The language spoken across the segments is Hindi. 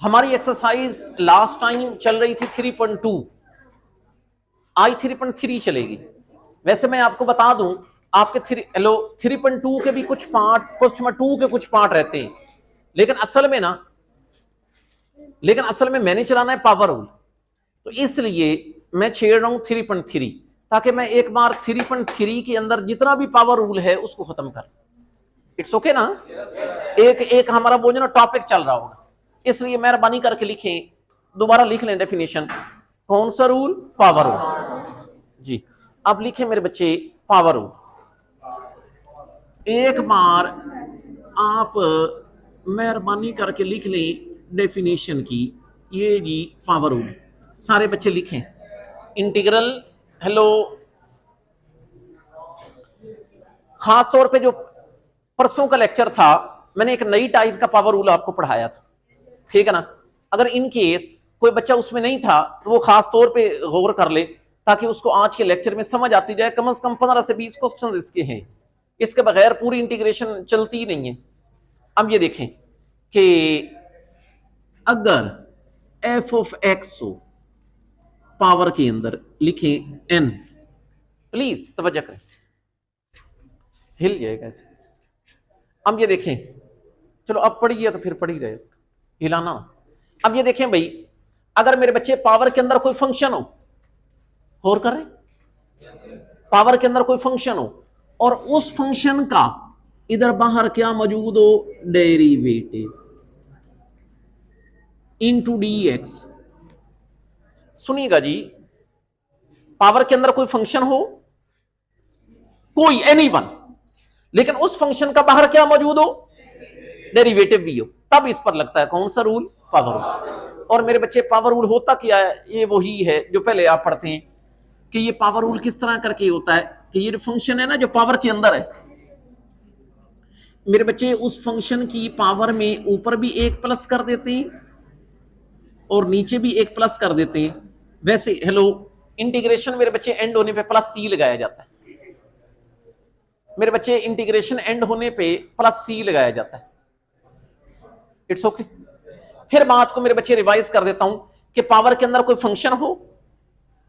हमारी एक्सरसाइज लास्ट टाइम चल रही थी 3.2, आज 3.3 चलेगी। वैसे मैं आपको बता दूं, आपके 3.2 के भी कुछ पार्ट, क्वेश्चन 2 के कुछ पार्ट रहते हैं, लेकिन असल में मैंने चलाना है पावर रूल, तो इसलिए मैं छेड़ रहा हूं 3.3, ताकि मैं एक बार 3.3 के अंदर जितना भी पावर रूल है उसको खत्म कर। इट्स ओके ना? एक एक हमारा वो जो ना टॉपिक चल रहा होगा, इसलिए मेहरबानी करके लिखें, दोबारा लिख लें डेफिनेशन। कौन सा रूल? पावर रूल जी। अब लिखें मेरे बच्चे पावर रूल। एक बार आप मेहरबानी करके लिख लें डेफिनेशन की, ये जी पावर रूल। सारे बच्चे लिखें इंटीग्रल। हेलो, खास तौर पे जो परसों का लेक्चर था, मैंने एक नई टाइप का पावर रूल आपको पढ़ाया था, ठीक है ना? अगर इन केस कोई बच्चा उसमें नहीं था तो वो खास तौर पे गौर कर ले, ताकि उसको आज के लेक्चर में समझ आती जाए। कम से कम 15 से 20 क्वेश्चन इसके हैं, इसके बगैर पूरी इंटीग्रेशन चलती ही नहीं है। अब ये देखें कि अगर एफ ऑफ एक्स हो पावर के अंदर, लिखें एन, प्लीज तवज्जो करें, हिल जाएगा ऐसे। अब ये देखें, चलो अब पढ़िए तो फिर पढ़ ही रहे, हिलाना। अब ये देखें भाई, अगर मेरे बच्चे पावर के अंदर कोई फंक्शन हो, और करें, पावर के अंदर कोई फंक्शन हो और उस फंक्शन का इधर बाहर क्या मौजूद हो? Derivative into DX. सुनिएगा जी, पावर के अंदर कोई फंक्शन हो, कोई एनी वन, लेकिन उस फंक्शन का बाहर क्या मौजूद हो? डेरिवेटिव भी हो, तब इस पर लगता है कौन सा रूल? Power rule. और मेरे बच्चे पावर रूल होता क्या है? ये वही है जो पहले आप पढ़ते हैं कि ये पावर रूल किस तरह करके होता है कि ये जो फंक्शन है ना, जो पावर के अंदर है, मेरे बच्चे उस फंक्शन की पावर में ऊपर भी एक प्लस कर देते हैं और नीचे भी एक प्लस कर देते हैं। वैसे हेलो, इंटीग्रेशन मेरे बच्चे एंड होने पे प्लस सी लगाया जाता है। मेरे बच्चे इंटीग्रेशन एंड होने पे प्लस सी लगाया जाता है। It's okay. फिर बात को मेरे बच्चे रिवाइज कर देता हूं कि पावर के अंदर कोई फंक्शन हो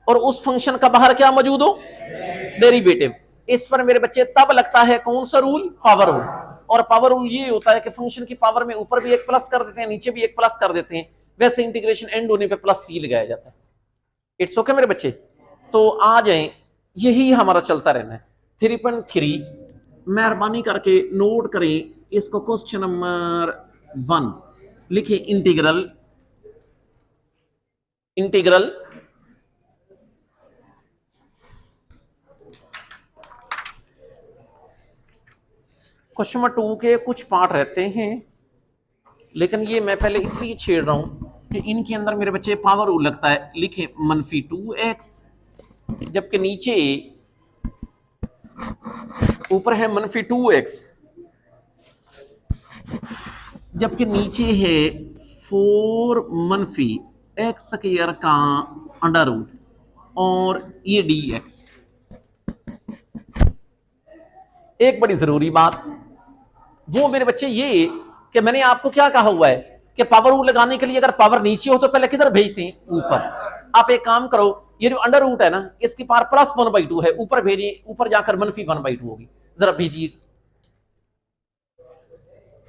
और उस फंक्शन का बाहर क्या मौजूद हो? डेरिवेटिव। इस पर मेरे बच्चे तब लगता है कौन सा रूल? Power rule. और पावर रूल ये होता है कि फंक्शन की पावर में ऊपर भी एक प्लस कर देते हैं, नीचे भी एक प्लस कर देते हैं। वैसे इंटीग्रेशन एंड होने पे प्लस सी लगाया जाता है। इट्स ओके मेरे बच्चे। तो आ जाए, यही हमारा चलता रहना है। 3.3 मेहरबानी करके नोट करें इसको। क्वेश्चन नंबर 1 लिखे इंटीग्रल क्वेश्चन नंबर 2 के कुछ पार्ट रहते हैं, लेकिन ये मैं पहले इसलिए छेड़ रहा हूं कि इनके अंदर मेरे बच्चे पावर रूल लगता है। लिखे -2x, जबकि नीचे ऊपर है -2x, जबकि नीचे है 4-x² का अंडर रूट और ये dx। एक बड़ी जरूरी बात वो मेरे बच्चे ये कि मैंने आपको क्या कहा हुआ है कि पावर रूल लगाने के लिए अगर पावर नीचे हो तो पहले किधर भेजते हैं? ऊपर। आप एक काम करो, ये जो अंडर रूट है ना, इसकी पावर +1/2 है, ऊपर भेजिए, ऊपर जाकर -1/2 होगी। जरा भेजिए,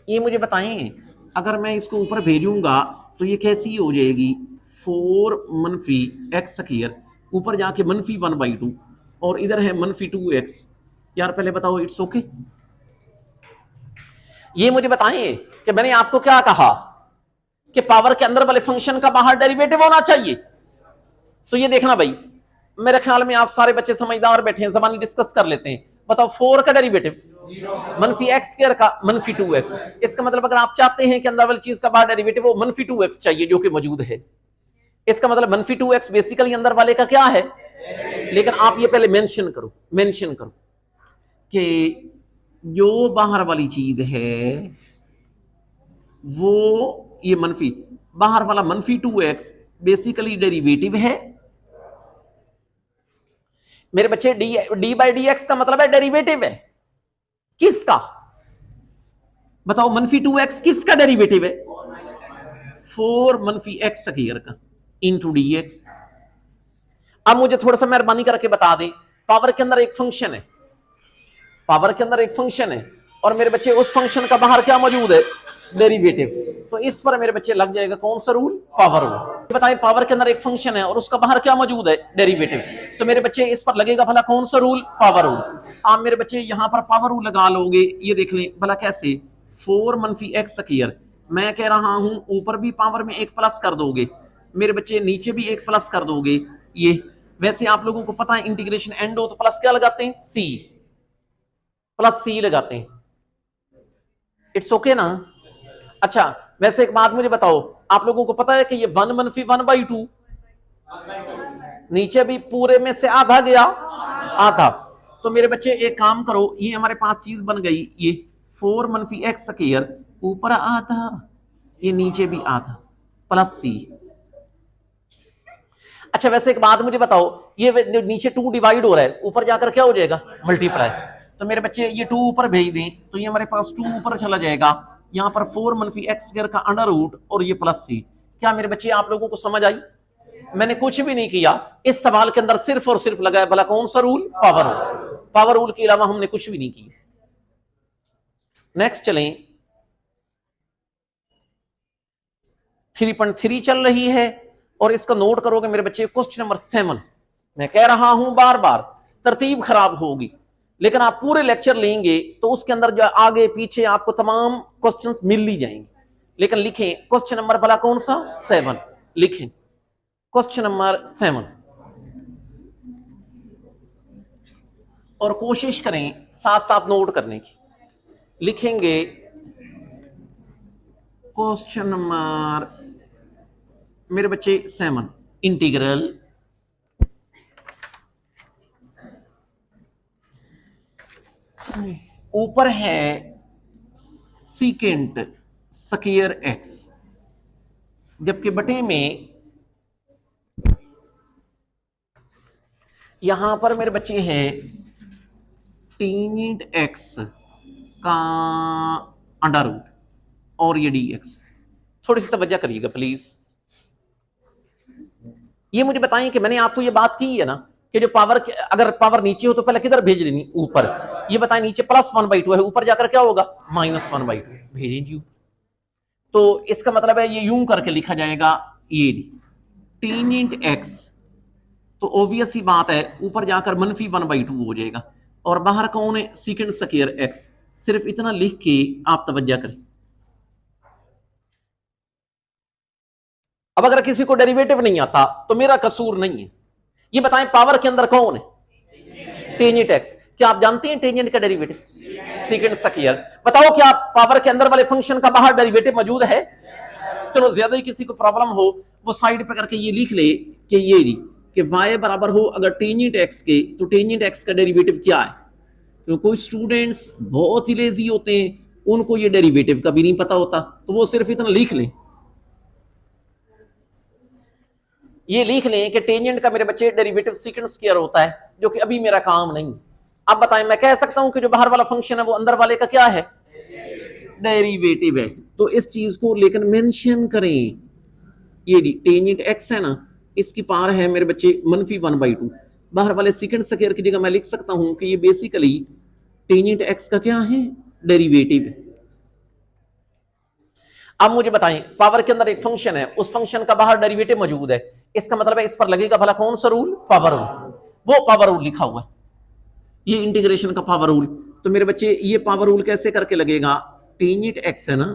ये मुझे बताएं, अगर मैं इसको ऊपर भेजूंगा तो ये कैसी हो जाएगी? 4-x², ऊपर जाके -1/2 और इधर है -2x। यार पहले बताओ, इट्स ओके? ये मुझे बताएं कि मैंने आपको क्या कहा कि पावर के अंदर वाले फंक्शन का बाहर डेरिवेटिव होना चाहिए। तो ये देखना भाई, मेरे ख्याल में आप सारे बच्चे समझदार बैठे हैं, जबानी डिस्कस कर लेते हैं। बताओ 4 का डेरिवेटिव -x² का -2x। इसका मतलब अगर आप चाहते हैं कि अंदर वाली चीज का बाहर डेरिवेटिव हो, -2x चाहिए, जो कि मौजूद है। इसका मतलब -2x बेसिकली अंदर वाले का क्या है? लेकिन आप ये पहले मेंशन करो कि जो बाहर वाली चीज है वो ये बाहर वाला -2x बेसिकली डेरिवेटिव है। मेरे बच्चे d/dx का मतलब है डेरिवेटिव है। किसका? बताओ, -2x किसका डेरिवेटिव है? 4 मनफी एक्स स्क्वायर का इंटू डी एक्स। अब मुझे थोड़ा सा मेहरबानी करके बता दें, पावर के अंदर एक फंक्शन है, पावर के अंदर एक फंक्शन है और मेरे बच्चे उस फंक्शन का बाहर क्या मौजूद है, डेरिवेटिव। तो इस पर मेरे बच्चे लग जाएगा कौन सा रूल, पावर रूल। बताएं पावर के अंदर एक फंक्शन है और उसका बाहर क्या मौजूद है, डेरिवेटिव। तो मेरे बच्चे इस पर लगेगा भला कौन सा रूल, पावर रूल। आप मेरे बच्चे यहां पर पावर रूल लगा लोगे, ये देख लें भला कैसे, 4 मनफी एक्स स्क्वायर। मैं कह रहा हूं ऊपर भी पावर में एक प्लस कर दोगे, मेरे बच्चे नीचे भी एक प्लस कर दोगे। ये वैसे आप लोगों को पता है इंटीग्रेशन एंड हो तो प्लस क्या लगाते हैं, सी, प्लस सी लगाते हैं। इट्स ओके ना। अच्छा वैसे एक बात मुझे बताओ, आप लोगों को पता है कि ये 1 मनफी 1/2, नीचे भी पूरे में से आधा गया, आधा। तो मेरे बच्चे एक काम करो, ये हमारे पास चीज बन गई, ये 4 मनफी एक्स स्क्वायर, ऊपर आधा, ये नीचे भी आधा, प्लस सी। अच्छा वैसे एक बात मुझे बताओ, ये नीचे 2 डिवाइड हो रहा है, ऊपर जाकर क्या हो जाएगा, मल्टीप्लाई। तो मेरे बच्चे ये 2 ऊपर भेज दें तो ये हमारे पास 2 ऊपर चला जाएगा, यहां पर 4 मनफी एक्स स्क्वायर का अंडर रूट और ये प्लस सी। क्या मेरे बच्चे आप लोगों को समझ आई? मैंने कुछ भी नहीं किया, इस सवाल के अंदर सिर्फ और सिर्फ लगाया भला कौन सा rule, power rule. Power rule के अलावा हमने कुछ भी नहीं किया। नेक्स्ट चलें, 3.3 चल रही है और इसका नोट करोगे मेरे बच्चे, क्वेश्चन नंबर 7। मैं कह रहा हूं बार बार तरतीब खराब होगी, लेकिन आप पूरे लेक्चर लेंगे तो उसके अंदर जो आगे पीछे आपको तमाम क्वेश्चंस मिल ही जाएंगे। लेकिन लिखें क्वेश्चन नंबर भला कौन सा, 7 लिखें, क्वेश्चन नंबर 7। और कोशिश करें साथ साथ नोट करने की। लिखेंगे क्वेश्चन नंबर मेरे बच्चे 7, इंटीग्रल ऊपर है सीकेंट स्क्वायर एक्स, जबकि बटे में यहां पर मेरे बच्चे हैं टेंजेंट एक्स का अंडर रूट और ये डी एक्स। थोड़ी सी तवज्जो करिएगा प्लीज। ये मुझे बताएं कि मैंने आपको ये बात की है ना कि जो पावर, अगर पावर नीचे हो तो पहले किधर भेज लेनी, ऊपर। ये बताएं नीचे +1/2 है, ऊपर जाकर क्या होगा, -1/2, भेजेंगे। तो इसका मतलब है ये यूं करके लिखा जाएगा, ये टेंजेंट एक्स, तो ऑब्वियस ही बात है ऊपर जाकर -1/2 हो जाएगा और बाहर कौन है, सीकेंट स्क्वायर एक्स। सिर्फ इतना लिख के आप तवज्जो करें। अब अगर किसी को डेरिवेटिव नहीं आता तो मेरा कसूर नहीं है। ये बताएं पावर के अंदर कौन है, टेंजेंट एक्स। क्या आप जानते हैं टेंजेंट का डेरिवेटिव, सीकेंट स्क्वायर। बताओ क्या पावर के अंदर वाले फंक्शन का बाहर डेरिवेटिव मौजूद है? चलो ज्यादा ही किसी को प्रॉब्लम हो वो साइड पे करके ये लिख ले कि ये कि y बराबर हो अगर टेंजेंट एक्स के, तो टेंजेंट एक्स का डेरिवेटिव क्या है। तो कोई स्टूडेंट्स बहुत ही लेजी होते हैं, उनको ये डेरिवेटिव का भी नहीं पता होता, तो वो सिर्फ इतना लिख लें, ये लिख लें कि टेंजेंट का मेरे बच्चे डेरिवेटिव सीकेंट स्क्वायर होता है, जो कि अभी मेरा काम नहीं। अब बताएं मैं कह सकता हूं कि जो बाहर वाला फंक्शन है वो अंदर वाले का क्या है, डेरिवेटिव है। तो इस चीज को लेकर मेंशन करें, ये टेंजेंट एक्स है ना, इसकी पावर है मेरे बच्चे -1/2, बाहर वाले सीकेंट स्क्वायर की जगह मैं लिख सकता हूं कि ये बेसिकली टेंजेंट एक्स का क्या है, डेरिवेटिव है। अब मुझे बताएं पावर के अंदर एक फंक्शन है, उस फंक्शन का बाहर डेरिवेटिव मौजूद है, इसका मतलब है इस पर लगेगा भला कौन सा रूल, पावर रूल। वो पावर रूल लिखा हुआ है, ये इंटीग्रेशन का पावर रूल। तो मेरे बच्चे ये पावर रूल कैसे करके लगेगा, टेंजेंट एक्स है ना,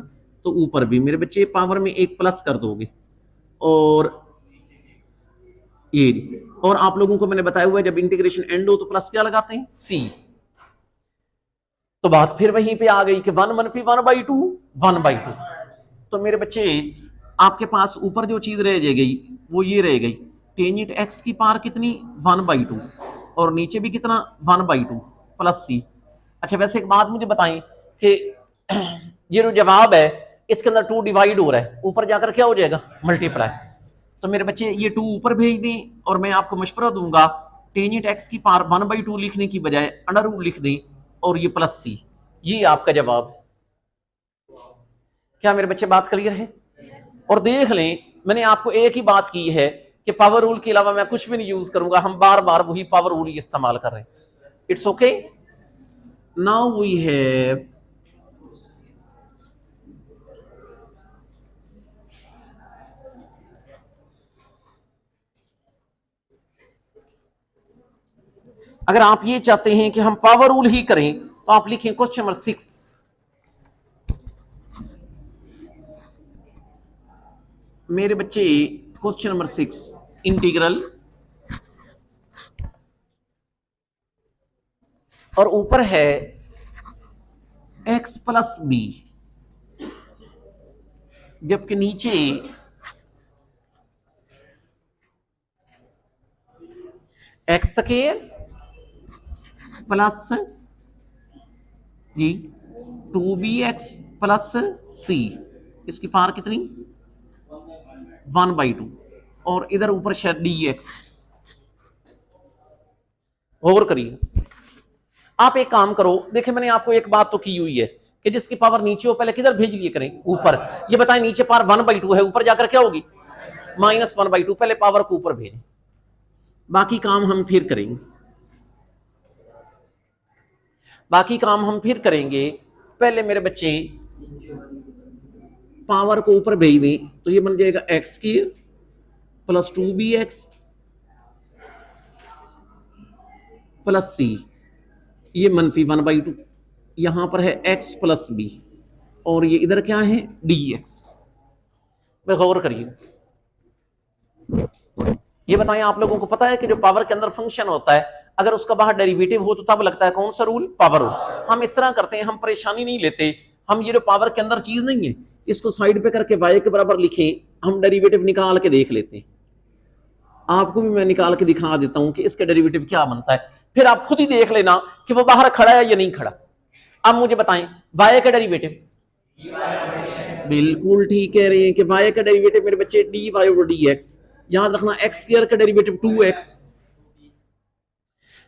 तो ऊपर भी मेरे बच्चे पावर में एक प्लस कर दोगे और ये, और आप लोगों को मैंने बताया हुआ है जब इंटीग्रेशन एंड हो तो प्लस क्या लगाते हैं, सी। तो बात फिर वहीं पे आ गई कि 1 मनफी 1/2। तो मेरे बच्चे आपके पास ऊपर जो चीज रह गई वो ये रह गई, टेंजेंट एक्स की पावर कितनी, 1/2 और नीचे भी कितना, 1/2 प्लस सी। अच्छा वैसे एक बात मुझे बताएं कि ये जो जवाब है इसके अंदर 2 डिवाइड हो रहा है, ऊपर जाकर क्या हो जाएगा, मल्टीप्लाई। तो मेरे बच्चे ये 2 ऊपर भेज दें और मैं आपको मशवरा दूंगा टेंजेंट एक्स की पावर 1/2 लिखने की बजाय अंडर रूट लिख दें और ये प्लस सी, ये आपका जवाब है। क्या मेरे बच्चे बात क्लियर है? और देख लें, मैंने आपको एक ही बात की है कि पावर रूल के अलावा मैं कुछ भी नहीं यूज करूंगा, हम बार बार वही पावर रूल ही इस्तेमाल कर रहे हैं। It's okay. Now we have अगर आप ये चाहते हैं कि हम पावर रूल ही करें तो आप लिखें क्वेश्चन नंबर 6। मेरे बच्चे क्वेश्चन नंबर 6, इंटीग्रल, और ऊपर है x प्लस बी, जबकि नीचे एक्स स्क्वायर प्लस जी 2bx प्लस सी, इसकी पावर कितनी 1/2, और इधर ऊपर शायद dx। गौर करिए, आप एक काम करो, देखिए मैंने आपको एक बात तो की हुई है कि जिसकी पावर नीचे हो पहले किधर भेज लिए करें, ऊपर। ये बताएं, नीचे पावर 1/2 है, ऊपर जाकर क्या होगी -1/2, पहले पावर को ऊपर भेजें, बाकी काम हम फिर करेंगे। बाकी काम हम फिर करेंगे, पहले मेरे बच्चे पावर को ऊपर भेज दें, तो ये बन जाएगा x square plus 2bx plus c, ये -1/2, यहां पर है x प्लस बी, और ये इधर क्या है dx। गौर करिए, ये बताएं, आप लोगों को पता है कि जो पावर के अंदर फंक्शन होता है, अगर उसका बाहर डेरिवेटिव हो तो तब लगता है कौन सा रूल, पावर रूल। हम इस तरह करते हैं, हम परेशानी नहीं लेते, हम ये जो पावर के अंदर चीज नहीं है इसको साइड पे करके y के बराबर लिखें, हम डेरिवेटिव निकाल के देख लेते हैं। आपको भी मैं निकाल के दिखा देता हूं कि इसका डेरिवेटिव क्या बनता है, फिर आप खुद ही देख लेना कि वो बाहर खड़ा है या नहीं खड़ा। अब मुझे बताएं, y का डेरिवेटिव, बिल्कुल ठीक कह रहे हैं कि y का डेरिवेटिव मेरे बच्चे dy/dx। याद रखना x स्क्वायर का डेरिवेटिव 2x।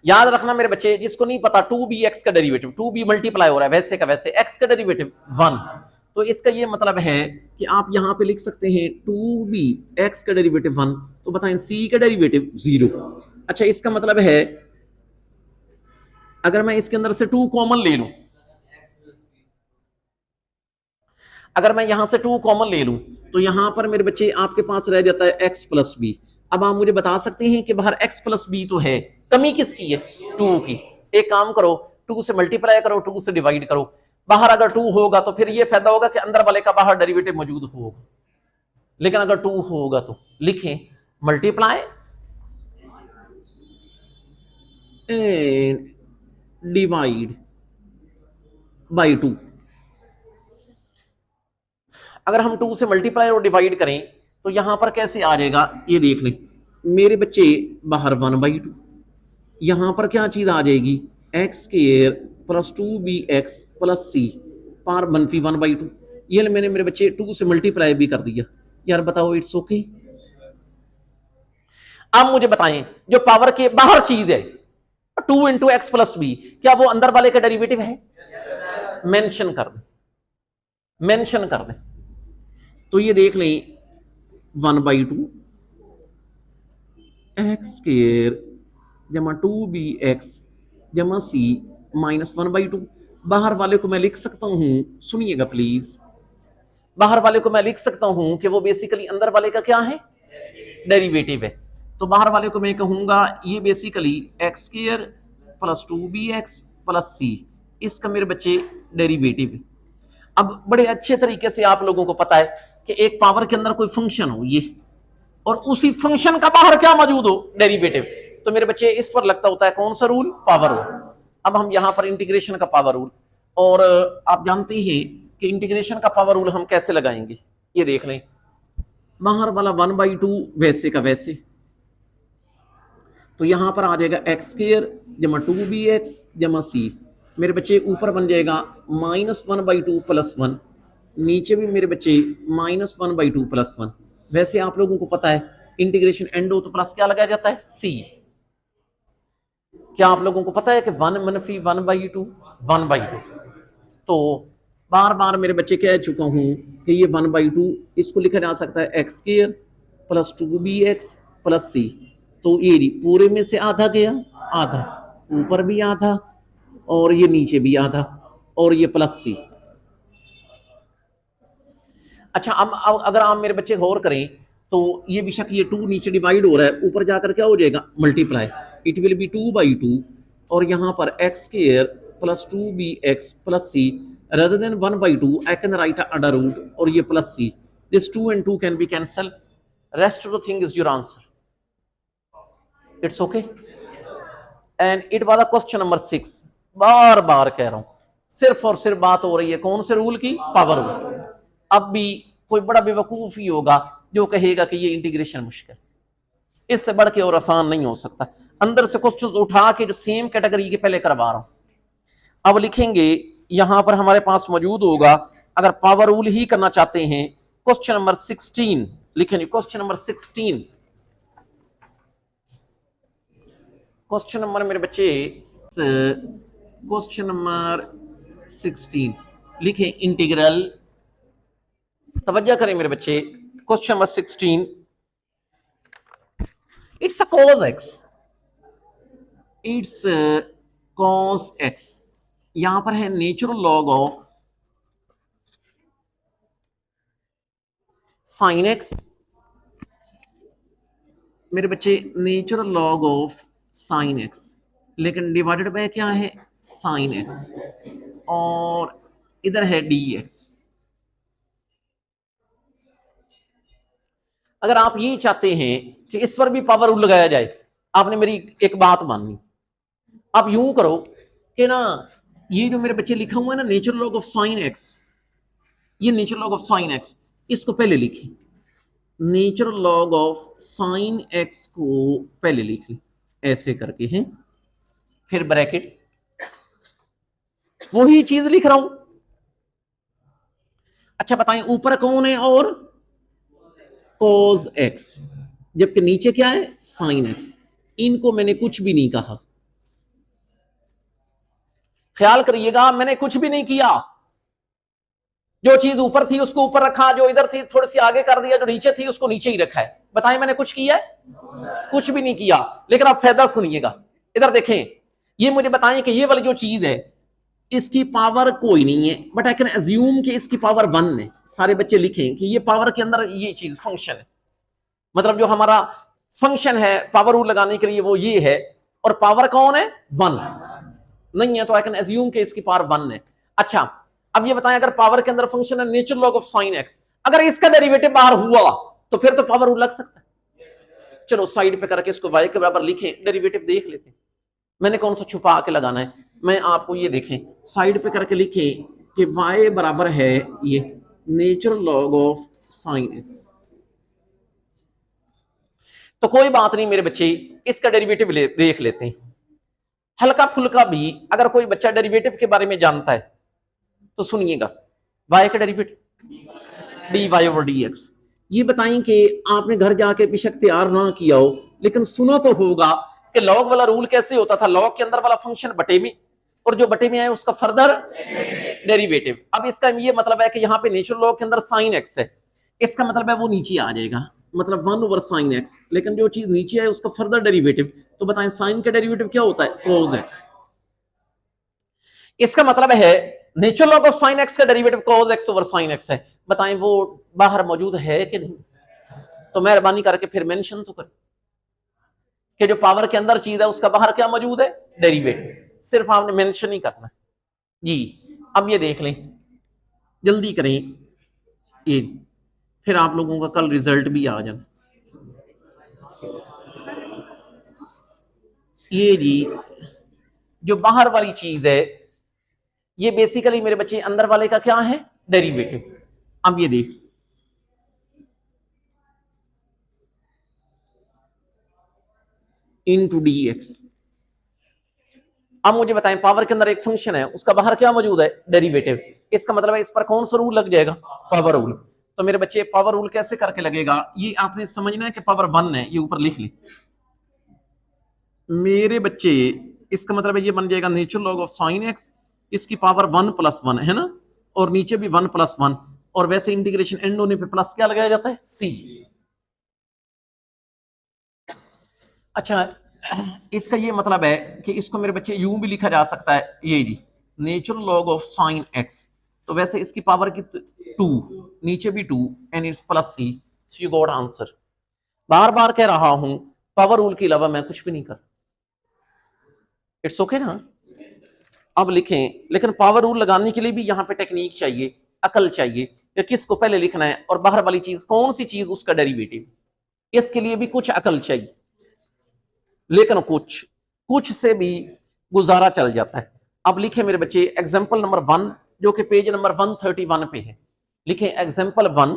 याद रखना मेरे बच्चे, जिसको नहीं पता 2bx का डेरिवेटिव, 2b मल्टीप्लाई हो रहा है वैसे का वैसे, x का डेरिवेटिव 1। तो इसका ये मतलब है कि आप यहां पे लिख सकते हैं 2b x का डेरिवेटिव 1, तो बताएं c का डेरिवेटिव 0। अच्छा, इसका मतलब है अगर मैं इसके अंदर से 2 कॉमन ले लूं, अगर मैं यहां से 2 कॉमन ले लूं तो यहां पर मेरे बच्चे आपके पास रह जाता है x प्लस बी। अब आप मुझे बता सकते हैं कि बाहर x प्लस बी तो है, कमी किसकी है 2 की। एक काम करो, 2 से मल्टीप्लाई करो, 2 से डिवाइड करो, बाहर अगर 2 होगा तो फिर ये फायदा होगा कि अंदर वाले का बाहर डेरिवेटिव मौजूद होगा, लेकिन अगर 2 होगा तो लिखें मल्टीप्लाई एंड डिवाइड बाई 2। अगर हम 2 से मल्टीप्लाई और डिवाइड करें तो यहां पर कैसे आ जाएगा, ये देख लें मेरे बच्चे, बाहर 1/2, यहां पर क्या चीज आ जाएगी x square plus 2bx plus c, पार बनफी 1/2। ये मैंने मेरे बच्चे 2 से मल्टीप्लाई भी कर दिया। यार बताओ, इट्स ओके। अब मुझे बताएं, जो पावर के बाहर चीज है 2 इंटू एक्स प्लस बी, क्या वो अंदर वाले का डेरिवेटिव है? मेंशन कर दें, मेंशन कर दें, तो ये देख लें 1/2 एक्स स्क्वायर जमा 2bx जमा सी -1/2। बाहर वाले को मैं लिख सकता हूं, सुनिएगा प्लीज, बाहर वाले को मैं लिख सकता हूं कि वो बेसिकली अंदर वाले का क्या है, डेरिवेटिव है। तो बाहर वाले को मैं कहूंगा ये basically x square plus 2bx plus c, इसका मेरे बच्चे डेरिवेटिव है। अब बड़े अच्छे तरीके से आप लोगों को पता है कि एक पावर के अंदर कोई फंक्शन हो ये, और उसी फंक्शन का बाहर क्या मौजूद हो, डेरिवेटिव, तो मेरे बच्चे इस पर लगता होता है कौन सा रूल, पावर रूल। अब हम यहां पर इंटीग्रेशन का पावर रूल, और आप जानते हैं कि इंटीग्रेशन का पावर रूल हम कैसे लगाएंगे, ये देख लें, बाहर वाला 1/2 वैसे का वैसे, तो यहां पर आ जाएगा एक्स स्क्वायर जमा 2bx जमा सी, मेरे बच्चे ऊपर बन जाएगा -1/2 प्लस 1, नीचे भी मेरे बच्चे -1/2 प्लस 1। वैसे आप लोगों को पता है इंटीग्रेशन एंड हो तो प्लस क्या लगाया जाता है, सी। क्या आप लोगों को पता है कि 1 - 1/2 1/2, तो बार बार मेरे बच्चे कह चुका हूं कि ये 1/2 इसको लिखा जा सकता है x square plus 2bx plus c। तो ये पूरे में से आधा गया, आधा ऊपर भी आधा और ये नीचे भी आधा और ये प्लस c। अच्छा अब अगर आप मेरे बच्चे गौर करें तो ये बेशक ये 2 नीचे डिवाइड हो रहा है, ऊपर जाकर क्या हो जाएगा मल्टीप्लाई, इट विल बी 2/2 और यहां पर x square plus 2bx plus c rather than 1/2 I can write under root और ये plus c, this 2 and 2 can be cancelled, rest of the thing is your answer, it's okay and it was a question number 6। बार बार कह रहा हूं सिर्फ और सिर्फ बात हो रही है कौन से रूल की, पावर रूल। अब भी कोई बड़ा बेवकूफ ही होगा जो कहेगा कि ये इंटीग्रेशन मुश्किल, इससे बढ़ के और आसान नहीं हो सकता। अंदर से क्वेश्चंस उठा के जो सेम कैटेगरी के पहले करवा रहा हूं। अब लिखेंगे यहां पर हमारे पास मौजूद होगा, अगर पावर रूल ही करना चाहते हैं क्वेश्चन नंबर 16 लिखेंगे, क्वेश्चन नंबर 16, क्वेश्चन नंबर मेरे बच्चे क्वेश्चन नंबर 16 लिखे इंटीग्रल, तवज्जो करें मेरे बच्चे, question number 16, it's a cos x, it's cos x, यहां पर है natural log of sin x, मेरे बच्चे natural log of sin x, लेकिन डिवाइडेड बाय क्या है साइन एक्स और इधर है डी एक्स। अगर आप ये चाहते हैं कि इस पर भी पावर रूल लगाया जाए, आपने मेरी एक बात माननी, आप यूं करो कि ना ये जो मेरे बच्चे लिखा हुआ है ना natural log of sin x, ये natural log of sin x इसको पहले लिखें, natural log of sin x को पहले लिख लें ऐसे करके हैं, फिर ब्रैकेट, वही चीज लिख रहा हूं। अच्छा बताएं ऊपर कौन है और cos x, जबकि नीचे क्या है sin x, इनको मैंने कुछ भी नहीं कहा, ख्याल करिएगा मैंने कुछ भी नहीं किया, जो चीज ऊपर थी उसको ऊपर रखा, जो इधर थी थोड़ी सी आगे कर दिया, जो नीचे थी उसको नीचे ही रखा है। बताएं मैंने कुछ किया है? कुछ भी नहीं किया। लेकिन आप फायदा सुनिएगा, इधर देखें, ये मुझे बताएं कि ये वाली जो चीज है इसकी पावर कोई नहीं है, बट आई कैन अज्यूम कि इसकी पावर 1 है। सारे बच्चे लिखें कि ये पावर के अंदर ये चीज फंक्शन है, मतलब जो हमारा फंक्शन है पावर रूल लगाने के लिए वो ये है, और पावर कौन है 1 नहीं है, तो आई कैन अज्यूम कि इसकी पावर 1 है। अच्छा अब ये बताएं अगर पावर के अंदर फंक्शन है natural log of sin x, अगर इसका डेरिवेटिव बाहर हुआ तो फिर तो पावर रूल लग सकता है। चलो साइड पे करके इसको y के बराबर लिखें, डेरिवेटिव देख लेते हैं, मैंने कौन सा छुपा के लगाना है, मैं आपको ये देखें साइड पे करके लिखें कि y बराबर है ये natural log of sin x. तो कोई बात नहीं मेरे बच्चे, इसका डेरिवेटिव देख लेते हैं। हल्का फुल्का भी अगर कोई बच्चा डेरिवेटिव के बारे में जानता है तो सुनिएगा, y का डेरिवेटिव dy ओवर dx। ये बताएं कि आपने घर जाके बेशक तैयार ना किया हो, लेकिन सुना तो होगा कि लॉग वाला रूल कैसे होता था, लॉग के अंदर वाला फंक्शन बटे में, और जो बटे में है उसका फर्दर डेरिवेटिव। अब इसका ये मतलब है कि यहाँ पे नेचुरल लॉग के अंदर साइन एक्स है, इसका मतलब है वो नीचे आ जाएगा, मतलब 1 ओवर साइन एक्स, लेकिन जो चीज नीचे है उसका फर्दर डेरिवेटिव। तो बताएं साइन का डेरिवेटिव क्या होता है cos x, इसका मतलब है natural log of sin x का derivative cos x over sin x है। बताएं वो बाहर मौजूद है कि नहीं, तो मेहरबानी करके फिर मेंशन तो करें कि जो पावर के अंदर चीज है उसका बाहर क्या मौजूद है डेरिवेटिव, सिर्फ आपने मेंशन ही करना है जी। अब ये देख लें, जल्दी करें ये, फिर आप लोगों का कल रिजल्ट भी आ जाए। ये जी जो बाहर वाली चीज है ये बेसिकली मेरे बच्चे अंदर वाले का क्या है डेरिवेटिव। अब ये देख इनटू dx। अब मुझे बताएं पावर के अंदर एक फंक्शन है उसका बाहर क्या मौजूद है डेरिवेटिव, इसका मतलब है इस पर कौन सा रूल लग जाएगा पावर रूल। तो मेरे बच्चे पावर रूल कैसे करके लगेगा, ये आपने समझना है कि पावर 1 है, ये ऊपर लिख ली मेरे बच्चे, इसका मतलब है ये बन जाएगा natural log of sin x, इसकी पावर 1 + 1 है ना, और नीचे भी 1 + 1, और वैसे इंटीग्रेशन एंड होने पे प्लस क्या लगाया जाता है, सी। अच्छा, इसका ये मतलब है कि इसको मेरे बच्चे यूं भी लिखा जा सकता है, ये जी natural log of sin x, तो वैसे इसकी पावर की 2, नीचे भी 2 and it's plus c, so you got answer. बार बार कह रहा हूं, पावर रूल के अलावा मैं कुछ भी नहीं कर, इट्स ओके ना। अब लिखें, लेकिन पावर रूल लगाने के लिए भी यहां पे टेक्निक चाहिए, अकल चाहिए कि किसको पहले लिखना है और बाहर वाली चीज कौन सी चीज उसका डेरिवेटिव, इसके लिए भी कुछ अकल चाहिए, लेकिन कुछ कुछ से भी गुजारा चल जाता है। अब लिखे मेरे बच्चे एग्जाम्पल नंबर 1, जो कि पेज नंबर 131 पे है। लिखे एग्जाम्पल 1,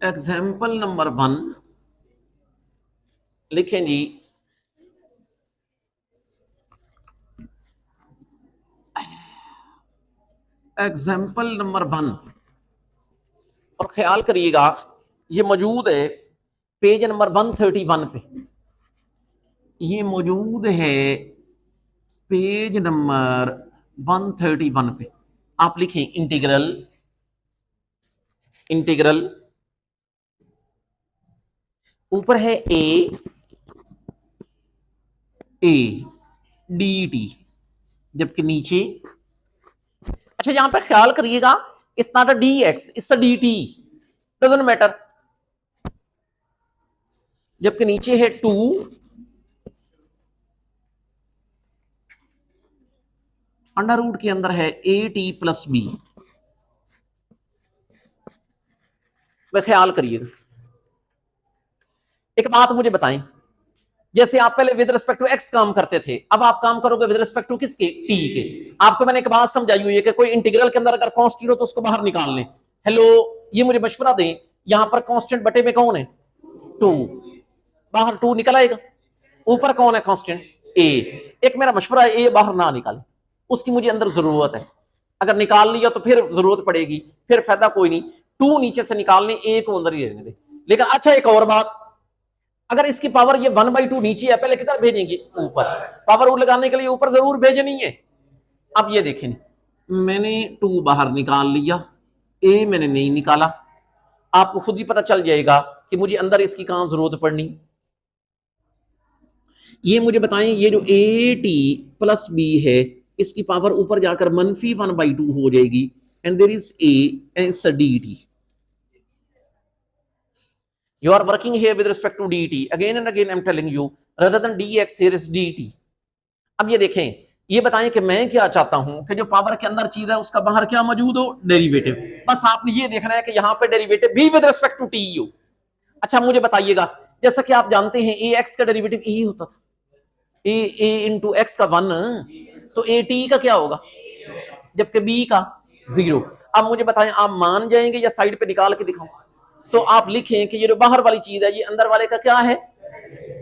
एग्जाम्पल नंबर 1 लिखें जी, एग्जाम्पल नंबर 1, और ख्याल करिएगा ये मौजूद है पेज नंबर 131 पे, ये मौजूद है पेज नंबर 131 पे। आप लिखें इंटीग्रल, इंटीग्रल ऊपर है ए डी टी, जबकि नीचे, अच्छा यहां पर ख्याल करिएगा, it's not a D x, it's a D T, doesn't matter, जबकि नीचे है 2 अंडर रूट के अंदर है ए टी प्लस बी। वह ख्याल करिएगा, एक बात मुझे बताएं, जैसे आप पहले विद रिस्पेक्ट टू एक्स काम करते थे, अब आप काम करोगे विद रिस्पेक्ट टू किसके, टी के। आपको मैंने एक बात समझाई हुई है कि कोई इंटीग्रल के अंदर अगर कांस्टेंट हो तो उसको बाहर निकाल लें। हेलो, ये मुझे मशवरा दें, यहां पर कांस्टेंट बटे में कौन है, 2, बाहर 2 निकल आएगा, ऊपर कौन है कांस्टेंट, ए। एक मेरा मशवरा है, ए बाहर ना निकाले, उसकी मुझे अंदर जरूरत है, अगर निकाल लिया तो फिर जरूरत पड़ेगी, फिर फायदा कोई नहीं, 2 नीचे से निकालने, ए को अंदर ही रहने दे। लेकिन अच्छा एक और बात, अगर इसकी पावर ये 1/2 नीचे है, पहले किधर भेजेंगे, ऊपर, पावर रूल लगाने के लिए ऊपर जरूर भेजनी है। अब ये देखें, मैंने 2 बाहर निकाल लिया, ए मैंने नहीं निकाला, आपको खुद ही पता चल जाएगा कि मुझे अंदर इसकी कहां जरूरत पड़नी। ये मुझे बताएं, ये जो ए टी प्लस बी है, इसकी पावर ऊपर जाकर -1/2 हो जाएगी, and there is A and D T. You are working here with respect to dt. Again and again I'm telling you, rather than dx here is dt. अब ये देखें, ये बताएं कि मैं क्या चाहता हूं कि जो पावर के अंदर चीज है उसका बाहर क्या मौजूद हो, डेरिवेटिव। बस आपने ये देखना है कि यहां पे डेरिवेटिव भी विद रिस्पेक्ट टू टी हो। अच्छा मुझे बताइएगा, जैसा कि आप जानते हैं ए एक्स का डेरिवेटिव ए होता था, ए इंटू एक्स का 1, तो ए टी का क्या होगा, जबकि बी का 0। अब मुझे बताएं, आप मान जाएंगे या साइड पे निकाल के दिखाऊं, तो आप लिखें कि ये जो बाहर वाली चीज है ये अंदर वाले का क्या है,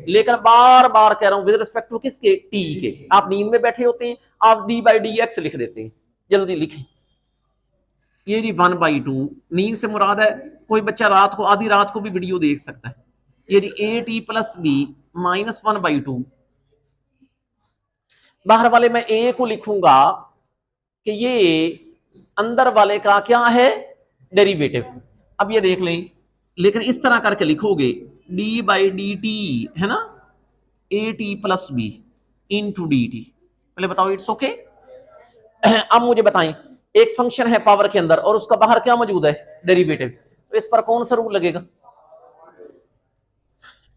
लेकिन बार बार कह रहा हूं विद रिस्पेक्ट टू किसके, टी के। आप नींद में बैठे होते हैं, आप d/dx लिख देते हैं, जल्दी लिखें, ये जी 1/2, नींद से मुराद है कोई बच्चा रात को, आधी रात को भी वीडियो देख सकता है, ये जी ए टी प्लस बी -1/2, बाहर वाले में ए को लिखूंगा कि ये अंदर वाले का क्या है, डेरिवेटिव। अब ये देख लें, लेकिन इस तरह करके लिखोगे d/dt है ना, A T plus B into D T. पहले बताओ इट्स ओके। अब मुझे बताएं, एक फंक्शन है पावर के अंदर और उसका बाहर क्या मौजूद है, डेरिवेटिव, तो इस पर कौन सा रूल लगेगा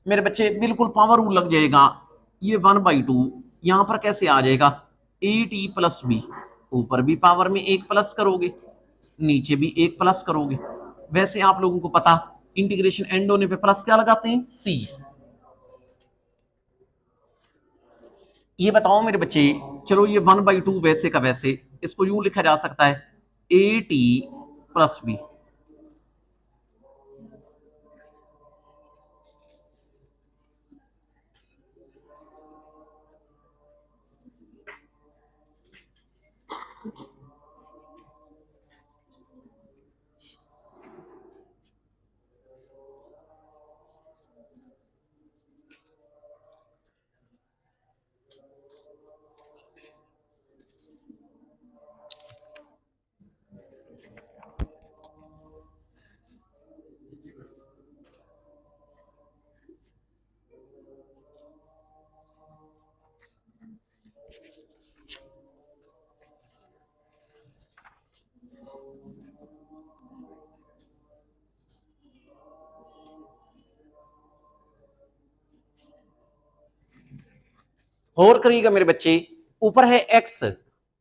मेरे बच्चे, बिल्कुल पावर रूल लग जाएगा। ये 1/2 यहां पर कैसे आ जाएगा, ए टी प्लस बी, ऊपर भी पावर में एक प्लस करोगे, नीचे भी एक प्लस करोगे, वैसे आप लोगों को पता इंटीग्रेशन एंड होने पे प्लस क्या लगाते हैं, सी। ये बताओ मेरे बच्चे, चलो ये 1/2 वैसे का वैसे, इसको यूं लिखा जा सकता है ए टी प्लस बी। और करिएगा मेरे बच्चे, ऊपर है x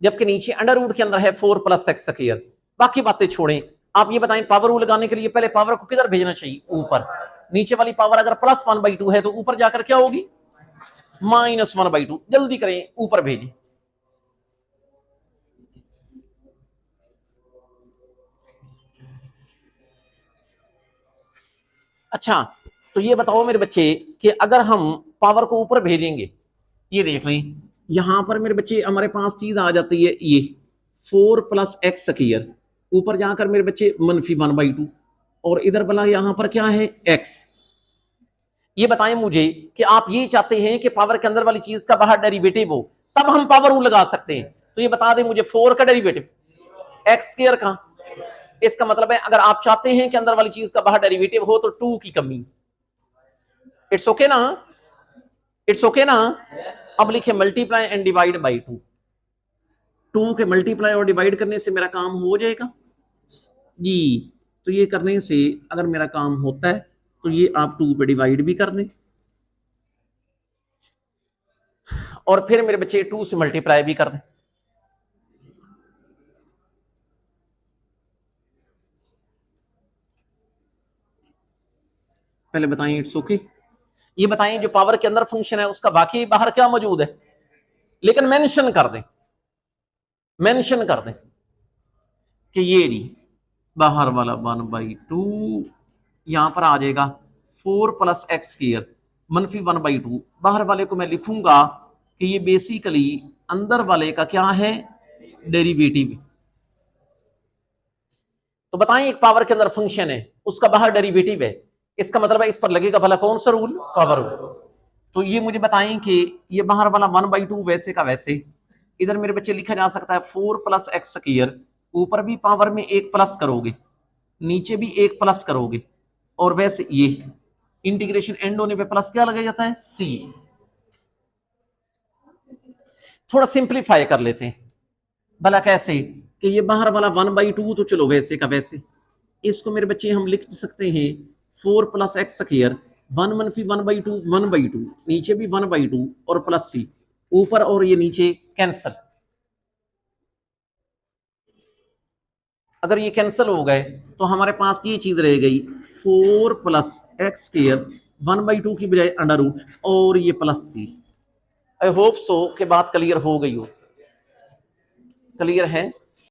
जबकि नीचे अंडर रूट के अंदर है 4 + x²। बाकी बातें छोड़ें, आप ये बताएं पावर रूल लगाने के लिए पहले पावर को किधर भेजना चाहिए? ऊपर। नीचे वाली पावर अगर +1/2 है तो ऊपर जाकर क्या होगी? -1/2। जल्दी करें, ऊपर भेजें। अच्छा, तो ये बताओ मेरे बच्चे कि अगर हम पावर को ऊपर भेजेंगे, ये देख लें, यहां पर मेरे बच्चे हमारे पास चीज आ जाती है ये 4 + x²। ऊपर जाकर मेरे बच्चे -1/2 और इधर भला यहां पर क्या है? x। ये बताएं मुझे कि आप ये चाहते हैं कि पावर के अंदर वाली चीज का बाहर डेरिवेटिव हो, तब हम पावर रूल लगा सकते हैं। तो ये बता दें मुझे 4 का डेरिवेटिव, x² का। इसका मतलब है अगर आप चाहते हैं कि अंदर वाली चीज का बाहर डेरिवेटिव हो तो 2 की कमी। इट्स ओके ना? इट्स ओके ना? अब लिखे मल्टीप्लाई एंड डिवाइड बाई 2। 2 के मल्टीप्लाई और डिवाइड करने से मेरा काम हो जाएगा जी। तो ये करने से अगर मेरा काम होता है तो ये आप 2 पे डिवाइड भी कर दें और फिर मेरे बच्चे 2 से मल्टीप्लाई भी कर दें। पहले बताएं इट्स ओके। ये बताएं जो पावर के अंदर फंक्शन है उसका बाकी बाहर क्या मौजूद है? लेकिन मेंशन कर दें, मेंशन कर दें कि ये नहीं, बाहर वाला 1/2 यहां पर आ जाएगा 4 + x², -1/2। बाहर वाले को मैं लिखूंगा कि ये बेसिकली अंदर वाले का क्या है? डेरिवेटिव। तो बताएं एक पावर के अंदर फंक्शन है, उसका बाहर डेरिवेटिव है, इसका मतलब है इस पर लगेगा भला कौन सा रूल? Power rule. तो ये मुझे बताएं कि ये बाहर वाला 1/2 वैसे का वैसे इधर मेरे बच्चे लिखा जा सकता है 4 + x²। ऊपर भी पावर में एक प्लस करोगे, नीचे भी एक प्लस करोगे, और वैसे ये इंटीग्रेशन एंड होने पे प्लस क्या लगा जाता है? c। थोड़ा सिंप्लीफाई कर लेते हैं भला कैसे कि ये बाहर वाला 1/2 तो चलो वैसे का वैसे, इसको मेरे बच्चे हम लिख सकते हैं 4 + x², 1-1/2 1/2, नीचे भी 1/2 और प्लस c, ऊपर और ये नीचे कैंसल। अगर ये कैंसिल हो गए तो हमारे पास ये चीज रह गई 4 + x², 1/2 की बजाय अंडर रूट और ये plus c। I hope so कि बात क्लियर हो गई हो। क्लियर है?